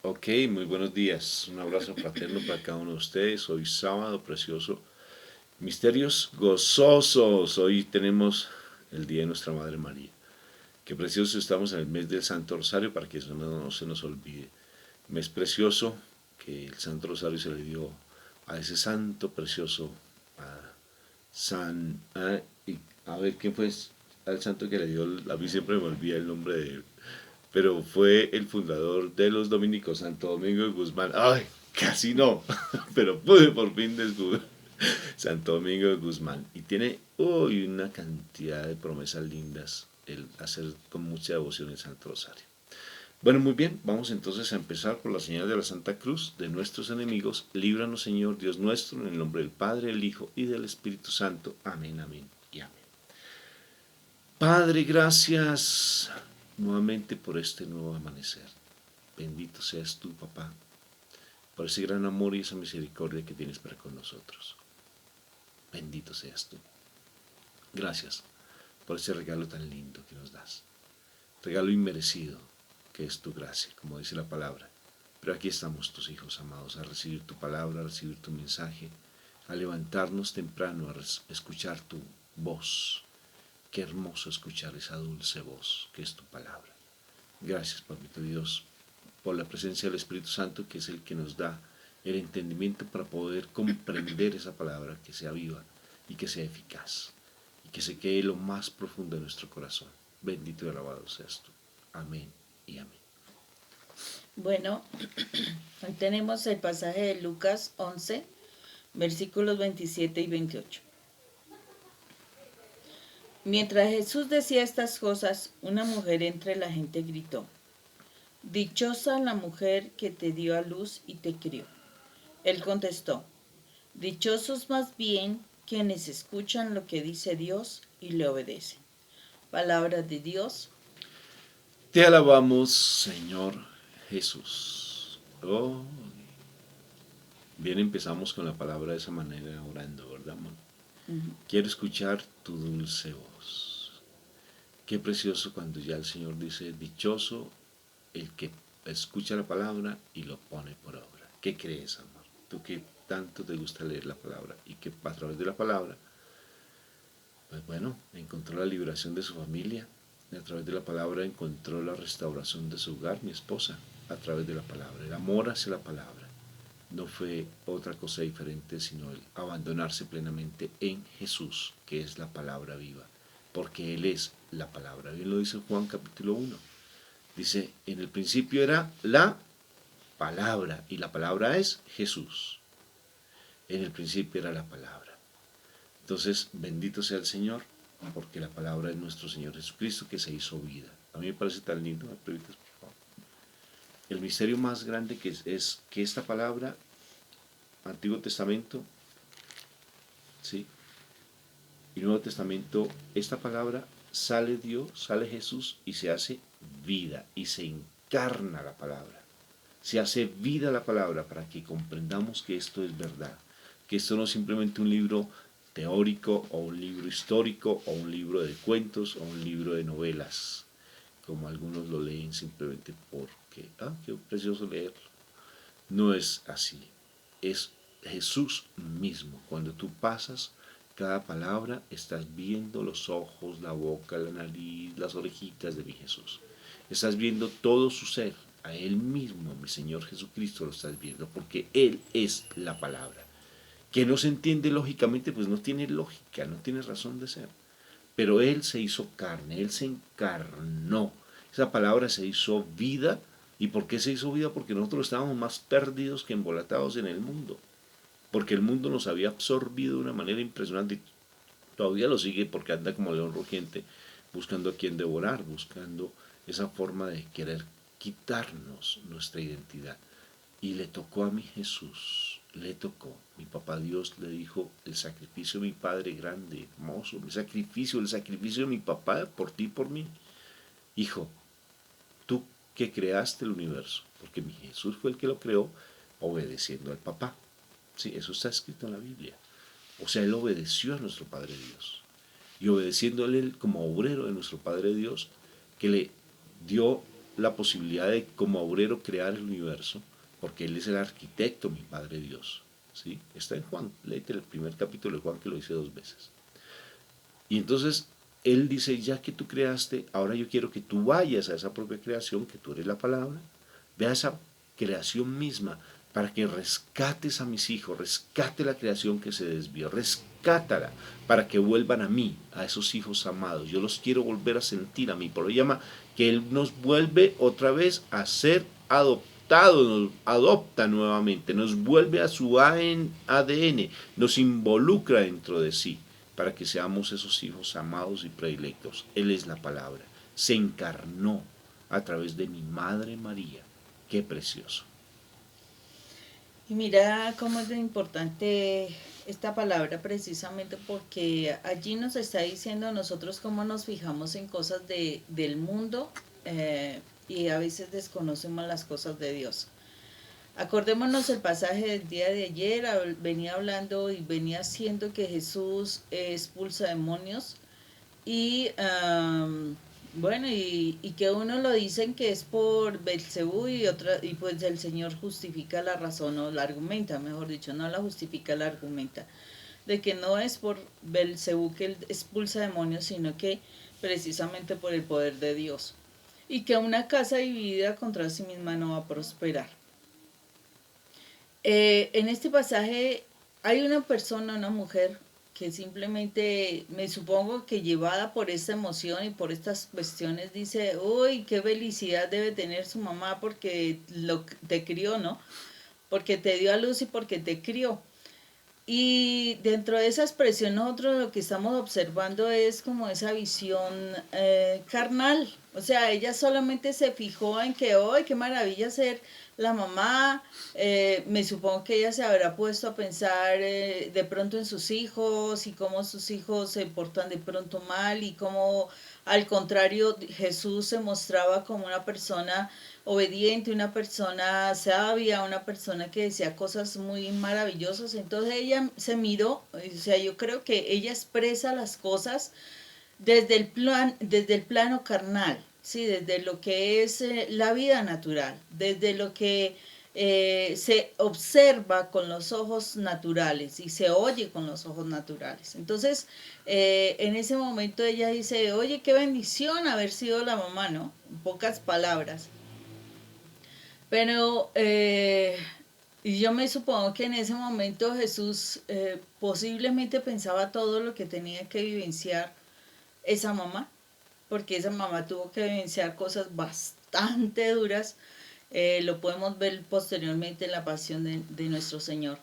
Ok, muy buenos días. Un abrazo fraterno para cada uno de ustedes. Hoy sábado precioso. Misterios gozosos. Hoy tenemos el Día de Nuestra Madre María. Qué precioso, estamos en el mes del Santo Rosario para que eso no se nos olvide. Mes precioso que el Santo Rosario se le dio a ese santo precioso, a San... a ver, ¿quién fue el santo que le dio? A mí siempre me olvida el nombre de él, pero fue el fundador de los dominicos, Santo Domingo de Guzmán. ¡Ay! Casi no, pero pude por fin descubrir Santo Domingo de Guzmán. Y tiene hoy una cantidad de promesas lindas el hacer con mucha devoción el Santo Rosario. Bueno, muy bien, vamos entonces a empezar por la señal de la Santa Cruz de nuestros enemigos. Líbranos, Señor Dios nuestro, en el nombre del Padre, del Hijo y del Espíritu Santo. Amén, amén y amén. Padre, gracias nuevamente por este nuevo amanecer. Bendito seas tú, papá, por ese gran amor y esa misericordia que tienes para con nosotros. Bendito seas tú. Gracias por ese regalo tan lindo que nos das. Regalo inmerecido que es tu gracia, como dice la palabra. Pero aquí estamos tus hijos amados a recibir tu palabra, a recibir tu mensaje, a levantarnos temprano, a escuchar tu voz. Qué hermoso escuchar esa dulce voz que es tu palabra. Gracias, Papito Dios, por la presencia del Espíritu Santo, que es el que nos da el entendimiento para poder comprender esa palabra, que sea viva y que sea eficaz, y que se quede lo más profundo de nuestro corazón. Bendito y alabado seas tú. Amén y amén. Bueno, hoy tenemos el pasaje de Lucas 11, versículos 27 y 28. Mientras Jesús decía estas cosas, una mujer entre la gente gritó: Dichosa la mujer que te dio a luz y te crió. Él contestó: Dichosos más bien quienes escuchan lo que dice Dios y le obedecen. Palabra de Dios. Te alabamos, Señor Jesús. Oh, bien, empezamos con la palabra de esa manera, orando, ¿verdad, amor? Quiero escuchar tu dulce voz. Qué precioso cuando ya el Señor dice, dichoso el que escucha la palabra y lo pone por obra. ¿Qué crees, amor? Tú que tanto te gusta leer la palabra y que a través de la palabra, pues bueno, encontró la liberación de su familia, y a través de la palabra encontró la restauración de su hogar, mi esposa, a través de la palabra, el amor hacia la palabra. No fue otra cosa diferente sino el abandonarse plenamente en Jesús, que es la palabra viva, porque Él es la palabra. Bien lo dice Juan capítulo 1. Dice, en el principio era la palabra, y la palabra es Jesús. En el principio era la palabra. Entonces, bendito sea el Señor, porque la palabra es nuestro Señor Jesucristo que se hizo vida. A mí me parece tan lindo, ¿me permites, por favor? El misterio más grande que es que esta palabra, Antiguo Testamento, ¿sí? Y Nuevo Testamento, esta palabra, sale Dios, sale Jesús y se hace vida y se encarna la palabra. Se hace vida la palabra para que comprendamos que esto es verdad, que esto no es simplemente un libro teórico o un libro histórico o un libro de cuentos o un libro de novelas, como algunos lo leen simplemente porque, qué precioso leerlo. No es así, es Jesús mismo. Cuando tú pasas cada palabra, estás viendo los ojos, la boca, la nariz, las orejitas de mi Jesús. Estás viendo todo su ser, a Él mismo, mi Señor Jesucristo, lo estás viendo, porque Él es la palabra. Que no se entiende lógicamente, pues no tiene lógica, no tiene razón de ser. Pero Él se hizo carne, Él se encarnó. Esa palabra se hizo vida. ¿Y por qué se hizo vida? Porque nosotros estábamos más perdidos que embolatados en el mundo. Porque el mundo nos había absorbido de una manera impresionante. Todavía lo sigue porque anda como león rugiente, buscando a quien devorar, buscando esa forma de querer quitarnos nuestra identidad. Y le tocó a mi Jesús, le tocó. Mi papá Dios le dijo, el sacrificio de mi Padre grande, hermoso, el sacrificio de mi papá por ti y por mí. Hijo, tú que creaste el universo, porque mi Jesús fue el que lo creó, obedeciendo al papá. Sí, eso está escrito en la Biblia. O sea, Él obedeció a nuestro Padre Dios. Y obedeciéndole Él como obrero de nuestro Padre Dios, que le dio la posibilidad de como obrero crear el universo, porque Él es el arquitecto, mi Padre Dios. ¿Sí? Está en Juan, léete el primer capítulo de Juan que lo dice 2 veces. Y entonces Él dice, ya que tú creaste, ahora yo quiero que tú vayas a esa propia creación, que tú eres la palabra, ve a esa creación misma, para que rescates a mis hijos, rescate la creación que se desvió, rescátala, para que vuelvan a mí, a esos hijos amados. Yo los quiero volver a sentir a mí. Por eso llama que Él nos vuelve otra vez a ser adoptados, nos adopta nuevamente, nos vuelve a su ADN, nos involucra dentro de sí, para que seamos esos hijos amados y predilectos. Él es la palabra, se encarnó a través de mi Madre María. Qué precioso. Y mira cómo es de importante esta palabra precisamente porque allí nos está diciendo a nosotros cómo nos fijamos en cosas del mundo y a veces desconocemos las cosas de Dios. Acordémonos el pasaje del día de ayer, venía hablando y venía haciendo que Jesús expulsa demonios y bueno, y que uno lo dicen que es por Belcebú y pues el Señor justifica la razón o la argumenta, mejor dicho, no la justifica, la argumenta, de que no es por Belcebú que él expulsa demonios, sino que precisamente por el poder de Dios. Y que una casa dividida contra sí misma no va a prosperar. En este pasaje hay una persona, una mujer, que simplemente me supongo que llevada por esta emoción y por estas cuestiones dice, uy, qué felicidad debe tener su mamá porque te crió, ¿no? Porque te dio a luz y porque te crió. Y dentro de esa expresión nosotros lo que estamos observando es como esa visión carnal. O sea, ella solamente se fijó en que, ¡ay, qué maravilla ser la mamá! Me supongo que ella se habrá puesto a pensar de pronto en sus hijos y cómo sus hijos se portan de pronto mal y cómo al contrario Jesús se mostraba como una persona obediente, una persona sabia, una persona que decía cosas muy maravillosas. Entonces ella se miró, o sea, yo creo que ella expresa las cosas desde el plano carnal, ¿sí? Desde lo que es la vida natural, desde lo que se observa con los ojos naturales y se oye con los ojos naturales. Entonces, en ese momento ella dice, oye, qué bendición haber sido la mamá, ¿no? En pocas palabras. Pero y yo me supongo que en ese momento Jesús posiblemente pensaba todo lo que tenía que vivenciar esa mamá, porque esa mamá tuvo que vivenciar cosas bastante duras. Lo podemos ver posteriormente en la pasión de nuestro Señor.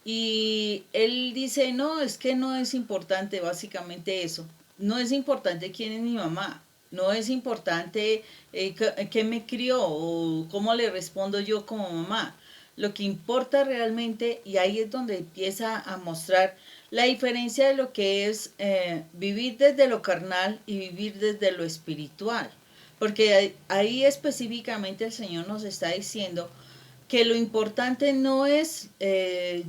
Y él dice, no, es que no es importante básicamente eso. No es importante quién es mi mamá. No es importante qué me crió o cómo le respondo yo como mamá. Lo que importa realmente, y ahí es donde empieza a mostrar la diferencia de lo que es vivir desde lo carnal y vivir desde lo espiritual. Porque ahí específicamente el Señor nos está diciendo que lo importante no es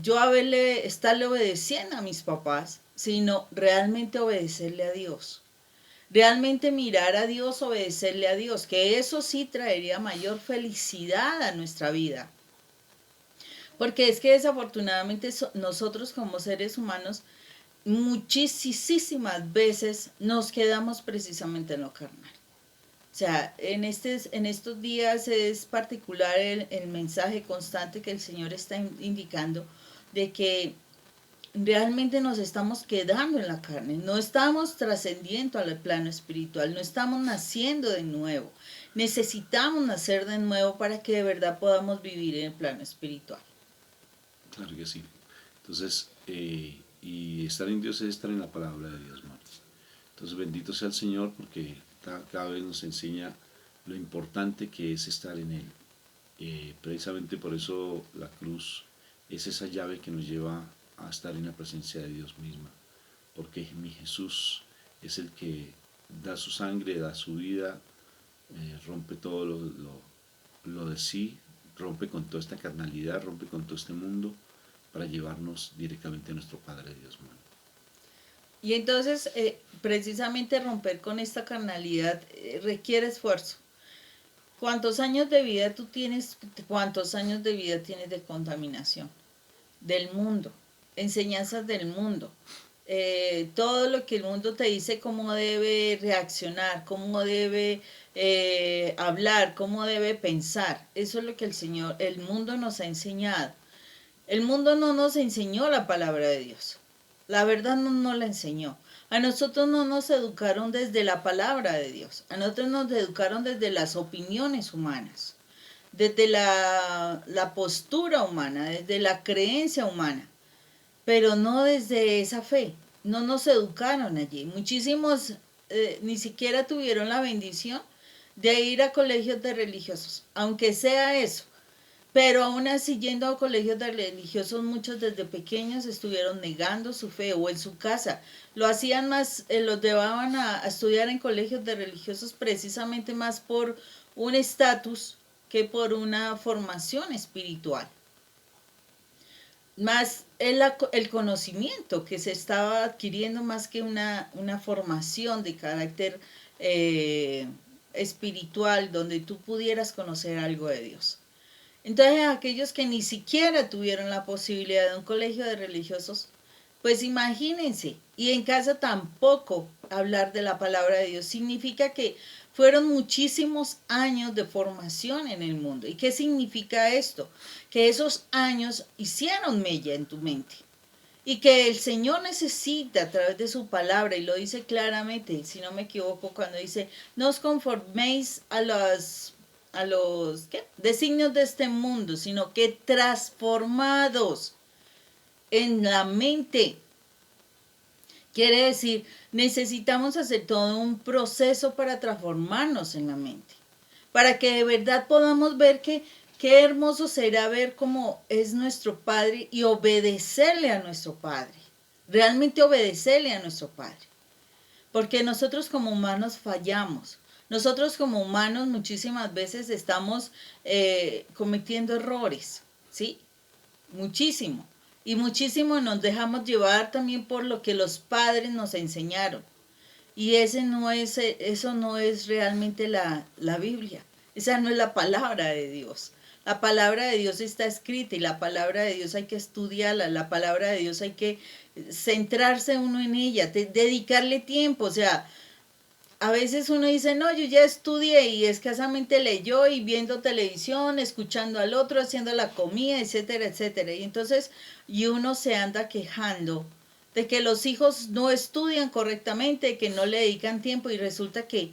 yo estarle obedeciendo a mis papás, sino realmente obedecerle a Dios. Realmente mirar a Dios, obedecerle a Dios, que eso sí traería mayor felicidad a nuestra vida. Porque es que desafortunadamente nosotros como seres humanos muchísimas veces nos quedamos precisamente en lo carnal. O sea, en estos días es particular el mensaje constante que el Señor está indicando de que realmente nos estamos quedando en la carne, no estamos trascendiendo al plano espiritual, no estamos naciendo de nuevo. Necesitamos nacer de nuevo para que de verdad podamos vivir en el plano espiritual. Claro que sí. Entonces, y estar en Dios es estar en la palabra de Dios, Marta. Entonces, bendito sea el Señor porque cada vez nos enseña lo importante que es estar en Él. Precisamente por eso la cruz es esa llave que nos lleva a estar en la presencia de Dios misma, porque mi Jesús es el que da su sangre, da su vida, rompe todo lo de sí, rompe con toda esta carnalidad, rompe con todo este mundo para llevarnos directamente a nuestro Padre Dios mío. Y entonces, precisamente romper con esta carnalidad requiere esfuerzo. ¿Cuántos años de vida tú tienes? ¿Cuántos años de vida tienes de contaminación? Del mundo, enseñanzas del mundo. Todo lo que el mundo te dice, cómo debe reaccionar, cómo debe hablar, cómo debe pensar. Eso es lo que el mundo nos ha enseñado. El mundo no nos enseñó la palabra de Dios. La verdad no nos la enseñó. A nosotros no nos educaron desde la palabra de Dios. A nosotros nos educaron desde las opiniones humanas, desde la postura humana, desde la creencia humana, pero no desde esa fe. No nos educaron allí. Muchísimos ni siquiera tuvieron la bendición de ir a colegios de religiosos, aunque sea eso. Pero aún así, yendo a colegios de religiosos, muchos desde pequeños estuvieron negando su fe o en su casa. Lo hacían más, los llevaban a estudiar en colegios de religiosos precisamente más por un estatus que por una formación espiritual. Más el conocimiento que se estaba adquiriendo más que una formación de carácter espiritual donde tú pudieras conocer algo de Dios. Entonces, aquellos que ni siquiera tuvieron la posibilidad de un colegio de religiosos, pues imagínense, y en casa tampoco hablar de la palabra de Dios, significa que fueron muchísimos años de formación en el mundo. ¿Y qué significa esto? Que esos años hicieron mella en tu mente. Y que el Señor necesita a través de su palabra, y lo dice claramente, si no me equivoco, cuando dice, no os conforméis a los designios de este mundo, sino que transformados en la mente. Quiere decir, necesitamos hacer todo un proceso para transformarnos en la mente, para que de verdad podamos ver que qué hermoso será ver cómo es nuestro Padre y obedecerle a nuestro Padre, realmente obedecerle a nuestro Padre, porque nosotros como humanos fallamos. Nosotros como humanos muchísimas veces estamos cometiendo errores, ¿sí? Muchísimo. Y muchísimo nos dejamos llevar también por lo que los padres nos enseñaron. Y eso no es realmente la Biblia. Esa no es la palabra de Dios. La palabra de Dios está escrita y la palabra de Dios hay que estudiarla. La palabra de Dios hay que centrarse uno en ella, dedicarle tiempo. O sea, a veces uno dice, no, yo ya estudié y escasamente leyó y viendo televisión, escuchando al otro, haciendo la comida, etcétera, etcétera. Y uno se anda quejando de que los hijos no estudian correctamente, que no le dedican tiempo y resulta que,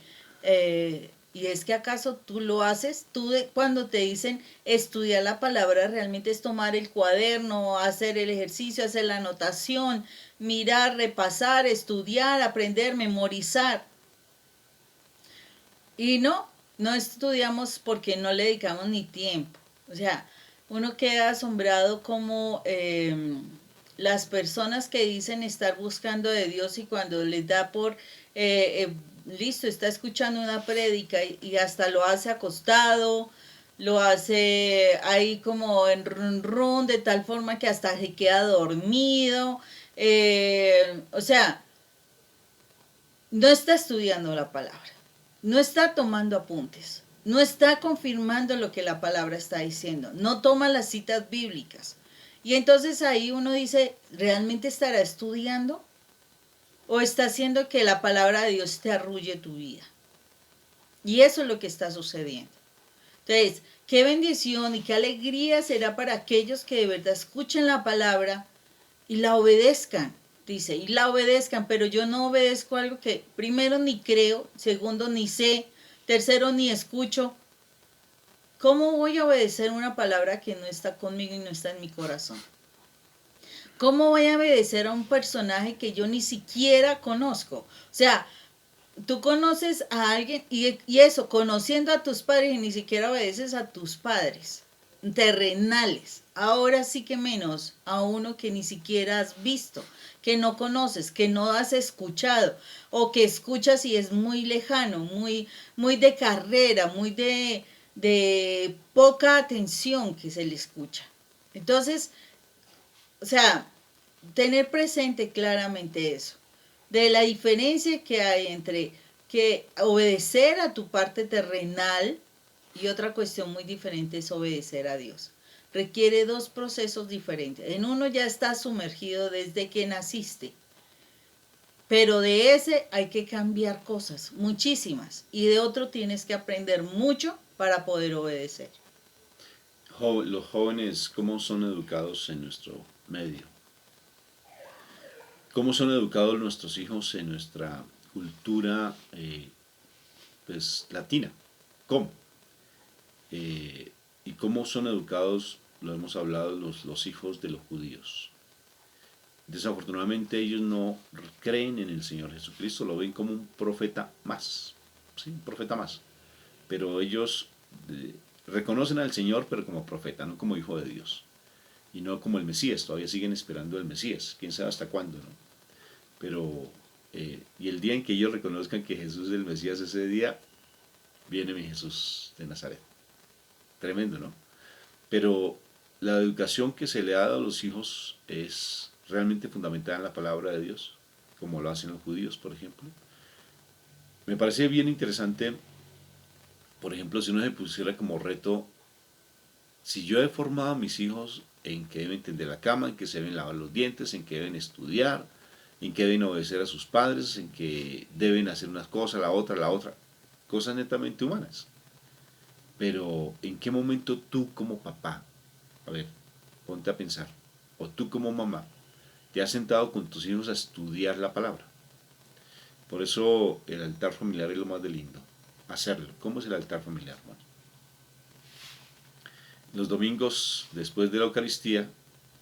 y es que acaso tú lo haces, cuando te dicen estudiar la palabra realmente es tomar el cuaderno, hacer el ejercicio, hacer la anotación, mirar, repasar, estudiar, aprender, memorizar. Y no estudiamos porque no le dedicamos ni tiempo. O sea, uno queda asombrado como las personas que dicen estar buscando de Dios y cuando les da por, listo, está escuchando una prédica y hasta lo hace acostado, lo hace ahí como en run run, de tal forma que hasta se queda dormido. O sea, no está estudiando la palabra. No está tomando apuntes, no está confirmando lo que la palabra está diciendo, no toma las citas bíblicas. Y entonces ahí uno dice, ¿realmente estará estudiando? ¿O está haciendo que la palabra de Dios te arrulle tu vida? Y eso es lo que está sucediendo. Entonces, qué bendición y qué alegría será para aquellos que de verdad escuchen la palabra y la obedezcan. Dice, y la obedezcan, pero yo no obedezco algo que primero ni creo, segundo ni sé, tercero ni escucho. ¿Cómo voy a obedecer una palabra que no está conmigo y no está en mi corazón? ¿Cómo voy a obedecer a un personaje que yo ni siquiera conozco? O sea, tú conoces a alguien y eso, conociendo a tus padres y ni siquiera obedeces a tus padres terrenales. Ahora sí que menos a uno que ni siquiera has visto, que no conoces, que no has escuchado o que escuchas y es muy lejano, muy de carrera, muy de poca atención que se le escucha. Entonces, o sea, tener presente claramente eso, de la diferencia que hay entre que obedecer a tu parte terrenal y otra cuestión muy diferente es obedecer a Dios. Requiere dos procesos diferentes. En uno ya estás sumergido desde que naciste, pero de ese hay que cambiar cosas, muchísimas, y de otro tienes que aprender mucho para poder obedecer. Los jóvenes, ¿cómo son educados en nuestro medio? ¿Cómo son educados nuestros hijos en nuestra cultura pues, latina? ¿Cómo? ¿Y cómo son educados, lo hemos hablado, los hijos de los judíos? Desafortunadamente ellos no creen en el Señor Jesucristo, lo ven como un profeta más, ¿sí? Un profeta más. Pero ellos reconocen al Señor, pero como profeta, no como hijo de Dios. Y no como el Mesías, todavía siguen esperando el Mesías, quién sabe hasta cuándo, ¿no? Pero, y el día en que ellos reconozcan que Jesús es el Mesías, ese día viene mi Jesús de Nazaret. Tremendo, ¿no? Pero la educación que se le ha dado a los hijos es realmente fundamentada en la palabra de Dios, como lo hacen los judíos, por ejemplo. Me parece bien interesante, por ejemplo, si uno se pusiera como reto, si yo he formado a mis hijos en que deben tender la cama, en que se deben lavar los dientes, en que deben estudiar, en que deben obedecer a sus padres, en que deben hacer una cosa, la otra, cosas netamente humanas. Pero ¿en qué momento tú como papá, a ver, ponte a pensar, o tú como mamá, te has sentado con tus hijos a estudiar la palabra? Por eso el altar familiar es lo más de lindo, hacerlo. ¿Cómo es el altar familiar, Juan? Los domingos, después de la Eucaristía,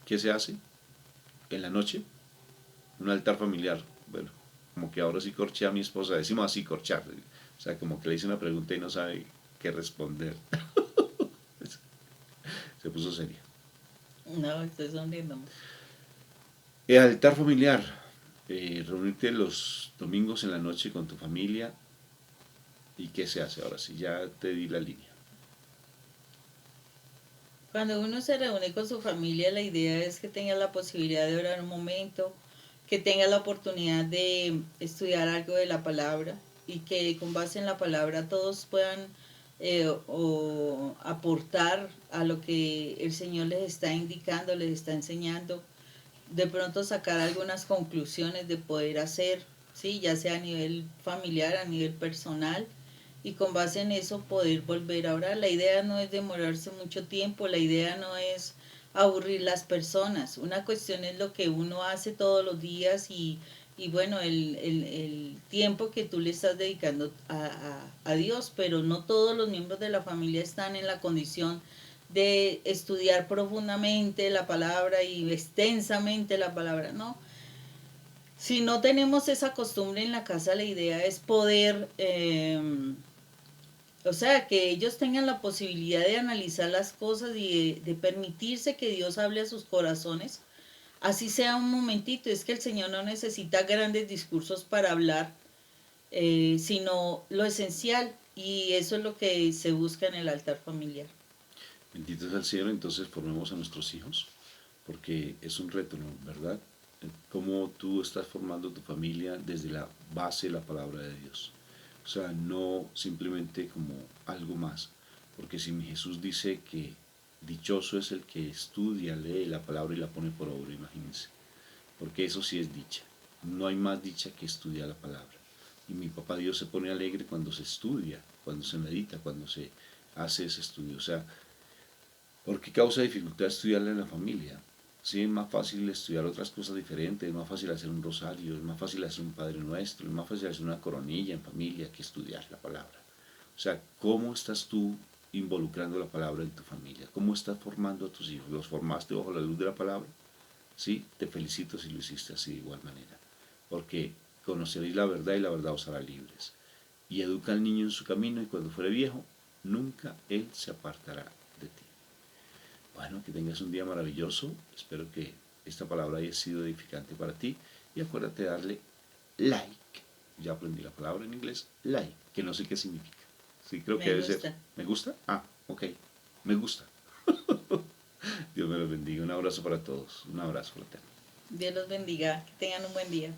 ¿qué se hace? En la noche, un altar familiar. Bueno, como que ahora sí corché a mi esposa, decimos así, corchar. O sea, como que le hice una pregunta y no sabe qué responder. Se puso seria. No, estoy sonriendo. El altar familiar, reunirte los domingos en la noche con tu familia. ¿Y qué se hace ahora? Si ya te di la línea. Cuando uno se reúne con su familia, la idea es que tenga la posibilidad de orar un momento, que tenga la oportunidad de estudiar algo de la palabra y que con base en la palabra todos puedan o aportar a lo que el Señor les está indicando, les está enseñando, de pronto sacar algunas conclusiones de poder hacer, ¿sí? Ya sea a nivel familiar, a nivel personal, y con base en eso poder volver a orar. La idea no es demorarse mucho tiempo, la idea no es aburrir las personas. Una cuestión es lo que uno hace todos los días y bueno, el tiempo que tú le estás dedicando a Dios, pero no todos los miembros de la familia están en la condición de estudiar profundamente la palabra y extensamente la palabra, no. Si no tenemos esa costumbre en la casa, la idea es poder, o sea, que ellos tengan la posibilidad de analizar las cosas y de permitirse que Dios hable a sus corazones, así sea un momentito. Es que el Señor no necesita grandes discursos para hablar, sino lo esencial, y eso es lo que se busca en el altar familiar. Bendito sea el cielo, entonces formemos a nuestros hijos, porque es un reto, ¿no? ¿Verdad? Cómo tú estás formando tu familia desde la base de la palabra de Dios. O sea, no simplemente como algo más, porque si mi Jesús dice que dichoso es el que estudia, lee la palabra y la pone por obra, imagínense, porque eso sí es dicha. No hay más dicha que estudiar la palabra. Y mi papá Dios se pone alegre cuando se estudia, cuando se medita, cuando se hace ese estudio. O sea, ¿por qué causa dificultad estudiarla en la familia? Sí, es más fácil estudiar otras cosas diferentes, es más fácil hacer un rosario, es más fácil hacer un Padre Nuestro, es más fácil hacer una coronilla en familia que estudiar la palabra. O sea, ¿cómo estás tú involucrando la palabra en tu familia? ¿Cómo estás formando a tus hijos? ¿Los formaste bajo la luz de la palabra? Sí, te felicito si lo hiciste así de igual manera. Porque conoceréis la verdad y la verdad os hará libres. Y educa al niño en su camino y cuando fuere viejo, nunca él se apartará de ti. Bueno, que tengas un día maravilloso. Espero que esta palabra haya sido edificante para ti. Y acuérdate de darle like. Ya aprendí la palabra en inglés, like, que no sé qué significa. Sí, creo que debe ser. ¿Me gusta? Ah, ok. Me gusta. Dios me los bendiga. Un abrazo para todos. Un abrazo fraterno. Dios los bendiga. Que tengan un buen día.